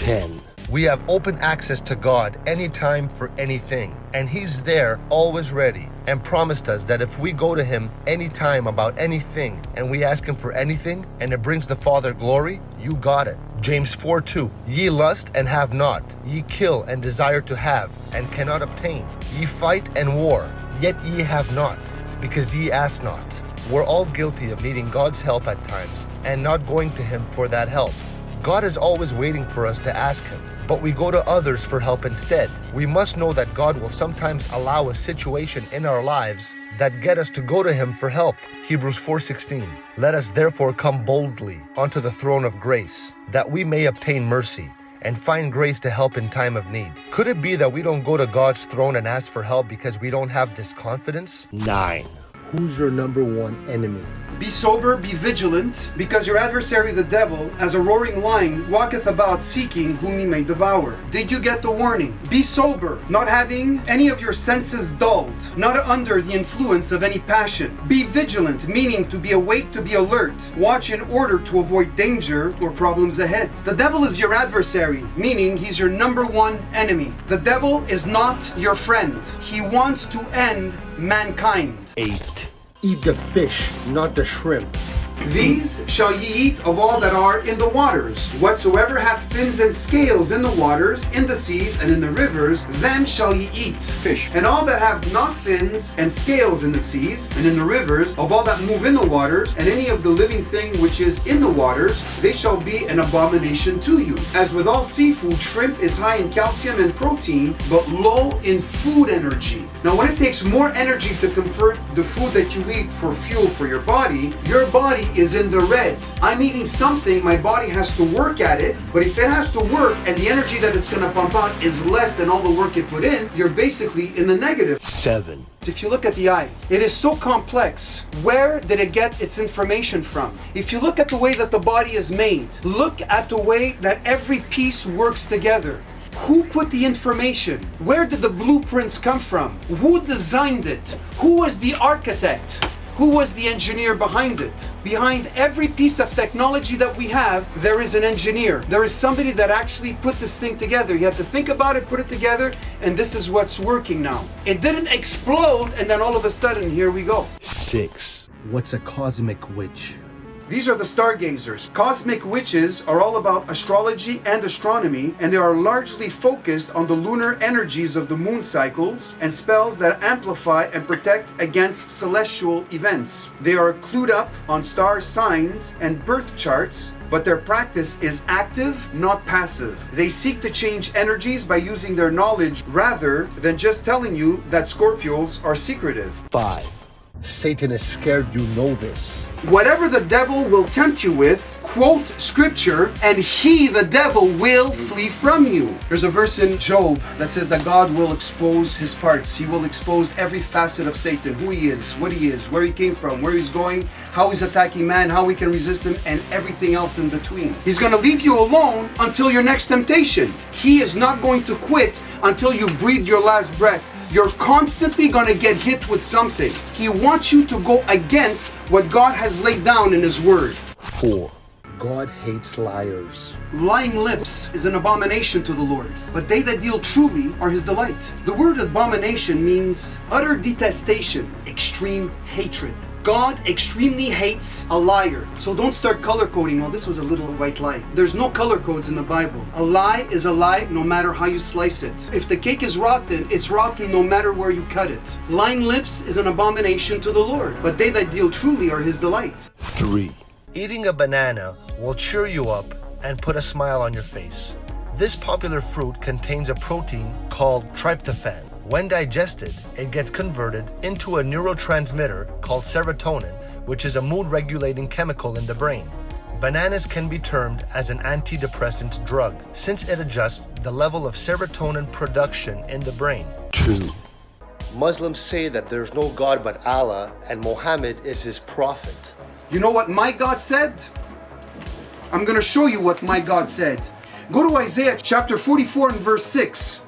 10. We have open access to God anytime for anything, and He's there always ready, and promised us that if we go to Him anytime about anything and we ask Him for anything and it brings the Father glory, you got it. James 4:2. Ye lust and have not, ye kill and desire to have and cannot obtain. Ye fight and war, yet ye have not, because ye ask not. We're all guilty of needing God's help at times and not going to Him for that help. God is always waiting for us to ask Him, but we go to others for help instead. We must know that God will sometimes allow a situation in our lives that get us to go to Him for help. Hebrews 4:16. Let us therefore come boldly unto the throne of grace, that we may obtain mercy and find grace to help in time of need. Could it be that we don't go to God's throne and ask for help because we don't have this confidence? 9. Who's your number one enemy? Be sober, be vigilant, because your adversary the devil, as a roaring lion, walketh about seeking whom he may devour. Did you get the warning? Be sober, not having any of your senses dulled, not under the influence of any passion. Be vigilant, meaning to be awake, to be alert. Watch in order to avoid danger or problems ahead. The devil is your adversary, meaning he's your number one enemy. The devil is not your friend. He wants to end mankind. 8. Eat the fish, not the shrimp. These shall ye eat of all that are in the waters. Whatsoever hath fins and scales in the waters, in the seas, and in the rivers, them shall ye eat. Fish. And all that have not fins and scales in the seas, and in the rivers, of all that move in the waters, and any of the living thing which is in the waters, they shall be an abomination to you. As with all seafood, shrimp is high in calcium and protein, but low in food energy. Now, when it takes more energy to convert the food that you eat for fuel for your body is in the red. I'm eating something, my body has to work at it, but if it has to work and the energy that it's going to pump out is less than all the work it put in, you're basically in the negative. 7. If you look at the eye, it is so complex. Where did it get its information from? If you look at the way that the body is made, look at the way that every piece works together. Who put the information? Where did the blueprints come from? Who designed it? Who was the architect? Who was the engineer behind it? Behind every piece of technology that we have, there is an engineer. There is somebody that actually put this thing together. You have to think about it, put it together, and this is what's working now. It didn't explode, and then all of a sudden, here we go. 6. What's a cosmic witch? These are the stargazers. Cosmic witches are all about astrology and astronomy, and they are largely focused on the lunar energies of the moon cycles and spells that amplify and protect against celestial events. They are clued up on star signs and birth charts, but their practice is active, not passive. They seek to change energies by using their knowledge rather than just telling you that Scorpios are secretive. 5. Satan is scared you know this. Whatever the devil will tempt you with, quote scripture, and he, the devil, will flee from you. There's a verse in Job that says that God will expose his parts. He will expose every facet of Satan, who he is, what he is, where he came from, where he's going, how he's attacking man, how we can resist him, and everything else in between. He's going to leave you alone until your next temptation. He is not going to quit until you breathe your last breath. You're constantly going to get hit with something. He wants you to go against what God has laid down in His Word. 4. God hates liars. Lying lips is an abomination to the Lord, but they that deal truly are His delight. The word abomination means utter detestation, extreme hatred. God extremely hates a liar. So don't start color coding, well, this was a little white lie. There's no color codes in the Bible. A lie is a lie no matter how you slice it. If the cake is rotten, it's rotten no matter where you cut it. Lying lips is an abomination to the Lord, but they that deal truly are His delight. 3. Eating a banana will cheer you up and put a smile on your face. This popular fruit contains a protein called tryptophan. When digested, it gets converted into a neurotransmitter called serotonin, which is a mood-regulating chemical in the brain. Bananas can be termed as an antidepressant drug, since it adjusts the level of serotonin production in the brain. 2. Muslims say that there's no God but Allah, and Muhammad is his prophet. You know what my God said? I'm going to show you what my God said. Go to Isaiah chapter 44 and verse 6.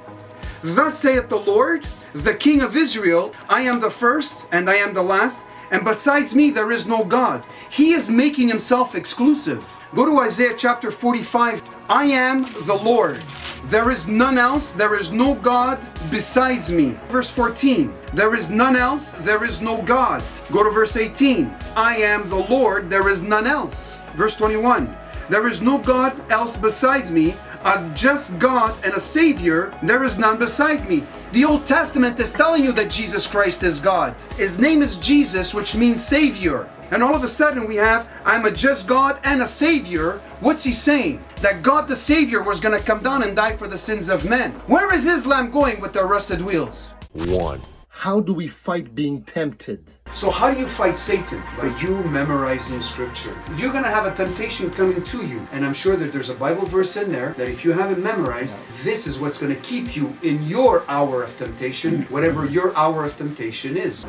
Thus saith the Lord, the King of Israel, I am the first and I am the last, and besides me there is no God. He is making himself exclusive. Go to Isaiah chapter 45. I am the Lord. There is none else. There is no God besides me. Verse 14. There is none else. There is no God. Go to verse 18. I am the Lord. There is none else. Verse 21. There is no God else besides me. A just God and a Savior, there is none beside me. The Old Testament is telling you that Jesus Christ is God. His name is Jesus, which means Savior. And all of a sudden we have, I'm a just God and a Savior. What's he saying? That God the Savior was going to come down and die for the sins of men. Where is Islam going with the rusted wheels? 1. How do we fight being tempted? So how do you fight Satan? By you memorizing scripture. You're going to have a temptation coming to you. And I'm sure that there's a Bible verse in there that if you haven't memorized, this is what's going to keep you in your hour of temptation, whatever your hour of temptation is.